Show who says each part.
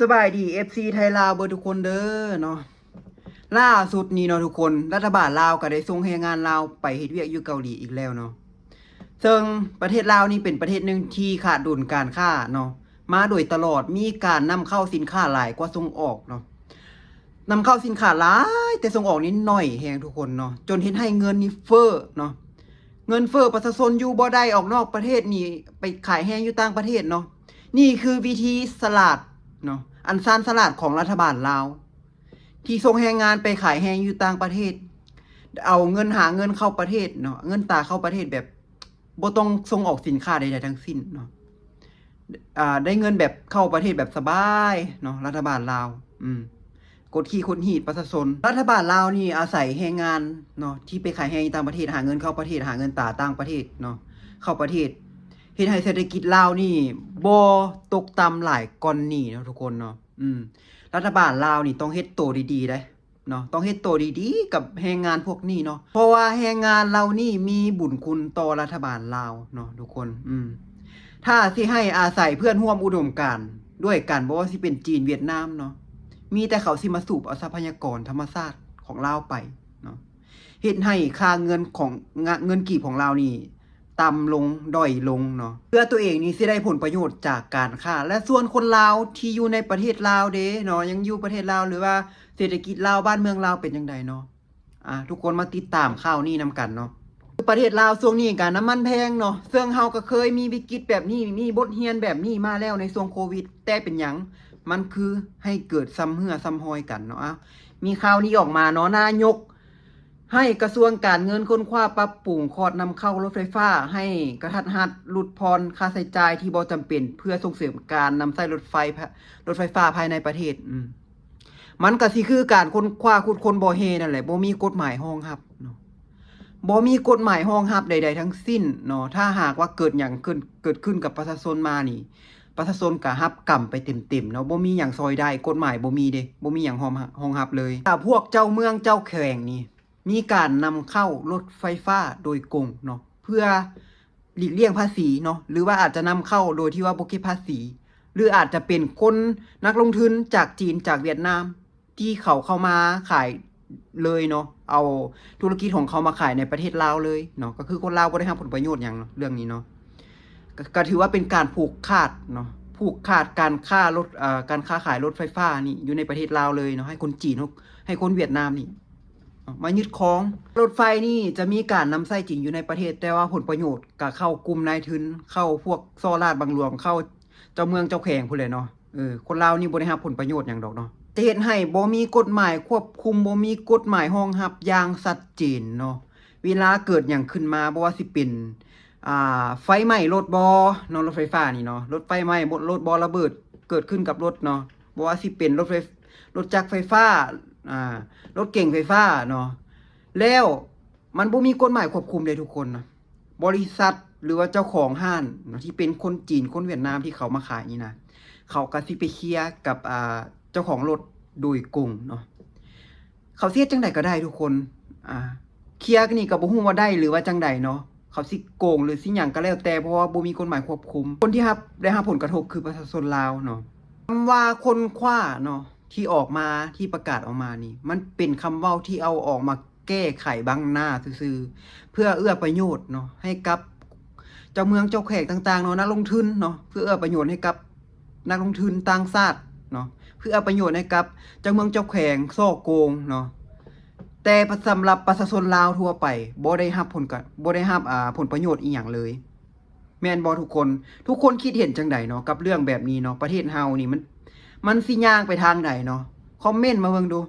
Speaker 1: สบายดี FC ไทยลาวเบอร์ทุกคนเด้อเนาะล่าสุดนี้เนาะทุกคนรัฐบาลลาวก็ได้ส่งแรงงานลาวไปเฮ็ดเวียกอยู่เกาหลีอีกแล้วเนาะซึ่งประเทศลาวนี่เป็นประเทศหนึ่งที่ขาดดุลการค้าเนาะมาโดยตลอดมีการนำเข้าสินค้าหลายกว่าส่งออกเนาะนำเข้าสินค้าหลายแต่ส่งออกนิดหน่อยแฮงทุกคนเนาะจนเฮ็ดให้เงินนี่เฟ้อเนาะเงินเฟ้อประชาชนอยู่บ่ได้ออกนอกประเทศนี่ไปขายแฮงอยู่ต่างประเทศเนาะนี่คือวิธีสลัดเนาะอันซ่านสลัดของรัฐบาลลาวที่ส่งแรงงานไปขายแฮงอยู่ต่างประเทศเอาเงินหาเงินเข้าประเทศเนาะเงินตาเข้าประเทศแบบบ่ต้องส่งออกสินค้าใดๆทั้งสิ้นเนาะได้เงินแบบเข้าประเทศแบบสบายเนาะรัฐบาลลาวกดขี่คนหีดประชาชนรัฐบาลลาวนี่อาศัยแรงงานเนาะที่ไปขายแฮงต่างประเทศหาเงินเข้าประเทศหาเงินตาต่างประเทศเนาะเข้าประเทศเฮ็ดให้เศรษฐกิจลาวนี่บ่ตกต่ำหลายก่อนนี้เนาะทุกคนเนาะรัฐบาลลาวนี่ต้องเฮ็ดตัวดีๆได้เนาะต้องเฮ็ดตัวดีๆกับแรงงานพวกนี้เนาะเพราะว่าแรงงานเรานี่มีบุญคุณต่อรัฐบาลลาวเนาะทุกคนถ้าสิให้อาศัยเพื่อนร่วมอุดมการณ์ด้วยกันบ่ว่าสิเป็นจีนเวียดนามเนาะมีแต่เขาสิมาสูบเอาทรัพยากรธรรมชาติของลาวไปเนาะเฮ็ดให้ค่าเงินของเงินกีบของลาวนี่ต่ำลงด้อยลงเนาะเพื่อตัวเองนี่สิได้ผลประโยชน์จากการค้าและส่วนคนลาวที่อยู่ในประเทศลาวเด้เนาะยังอยู่ประเทศลาวหรือว่าเศรษฐกิจลาวบ้านเมืองลาวเป็นจังไดเนาะทุกคนมาติดตามข่าวนี้นำกันเนาะประเทศลาวช่วงนี้ก็น้ำมันแพงเนาะซึ่งเฮาก็เคยมีวิกฤตแบบนี้มีบทเรียนแบบนี้มาแล้วในช่วงโควิดแต่เป็นหยังมันคือให้เกิดซ้ำเหือซ้ำหอยกันเนาะมีข่าวนี้ออกมาเนาะนายกให้กระทรวงการเงินค้นคว้าปรับปรุงคอร์สนำเข้ารถไฟฟ้าให้กระทัดรัดลดผ่อนค่าใช้จ่ายที่บ่จำเป็นเพื่อส่งเสริมการนำใช้รถไฟฟ้าภายในประเทศมันก็สิคือการค้นคว้าขุดค้นบ่เฮนั่นแหละบ่มีกฎหมายรองรับเนาะบ่มีกฎหมายรองรับใดๆทั้งสิ้นเนาะถ้าหากว่าเกิดหยังเกิดขึ้นกับประชาชนมานี่ประชาชนก็รับกรรมไปเต็มๆเนาะบ่มีหยังซอยได้กฎหมายบ่มีเด้บ่มีหยังรองรับเลยถ้าพวกเจ้าเมืองเจ้าแขวงนี่มีการนำเข้ารถไฟฟ้าโดยกงเนาะเพื่อหลีกเลี่ยงภาษีเนาะหรือว่าอาจจะนำเข้าโดยที่ว่าบ่เก็บภาษีหรืออาจจะเป็นคนนักลงทุนจากจีนจากเวียดนามที่เขาเข้ามาขายเลยเนาะเอาธุรกิจของเขามาขายในประเทศลาวเลยเนาะก็คือคนลาวบ่ได้รับผลประโยชน์หยังเรื่องนี้เนาะก็ถือว่าเป็นการผูกขาดเนาะผูกขาดการค้าขายรถไฟฟ้านี่อยู่ในประเทศลาวเลยเนาะให้คนจีนให้คนเวียดนามนี่มายึดครองรถไฟนี่จะมีการนำใช้จริงอยู่ในประเทศแต่ว่าผลประโยชน์ก็เข้ากลุ่มนายทุนเข้าพวกซ้อราดบังหลวงเข้าเจ้าเมืองเจ้าแขวงพุ่นแหละเนาะคนลาวนี่บ่ได้รับผลประโยชน์หยังดอกเนาะจะเฮ็ดให้บ่มีกฎหมายควบคุมบ่มีกฎหมายรองรับอย่างชัดเจนเนาะเวลาเกิดหยังขึ้นมาบ่ว่าสิเป็นไฟไหม้รถบ่เนาะรถไฟฟ้านี่เนาะรถไฟไหม้รถบ่ระเบิดเกิดขึ้นกับรถเนาะบ่ว่าสิเป็นรถจักรไฟฟ้ารถเก่งไฟฟ้าเนาะแล้วมันบ่มีกฎหมายควบคุมเลยทุกคนนะบริษัทหรือว่าเจ้าของห้างเนาะที่เป็นคนจีนคนเวียดนามที่เขามาขายนี่นะเขาก็สิไปเคลียร์กับเจ้าของรถโดยกงเนาะเขาเสียจังใดก็ได้ทุกคนเคลียร์นี่ก็บ่ฮู้ว่าได้หรือว่าจังใดเนาะเขาสิโกงหรือสิหยังก็แล้วแต่เพราะว่าบ่มีกฎหมายควบคุมคนที่ได้รับผลกระทบคือประชาชนลาวเนาะคำว่าคนคว้าเนาะที่ออกมาที่ประกาศออกมานี่มันเป็นคำเว้าที่เอาออกมาแก้ไขบังหน้าซื่อๆเพื่อเอื้อประโยชน์เนาะให้กับเจ้าเมืองเจ้าแขกต่างๆเนาะนักลงทุนเนาะเพื่อเอื้อประโยชน์ให้กับนักลงทุนต่างชาติเนาะเพื่อประโยชน์ให้กับเจ้าเมืองเจ้าแขวงซ่อโกงเนาะแต่สำหรับประชาชนลาวทั่วไปบ่ได้รับผลประโยชน์อีหยังเลยแม่นบ่ทุกคนคิดเห็นจังใดเนาะกับเรื่องแบบนี้เนาะประเทศเฮานี่มันสิย่างไปทางใดเนาะคอมเมนต์มาเบิ่งดู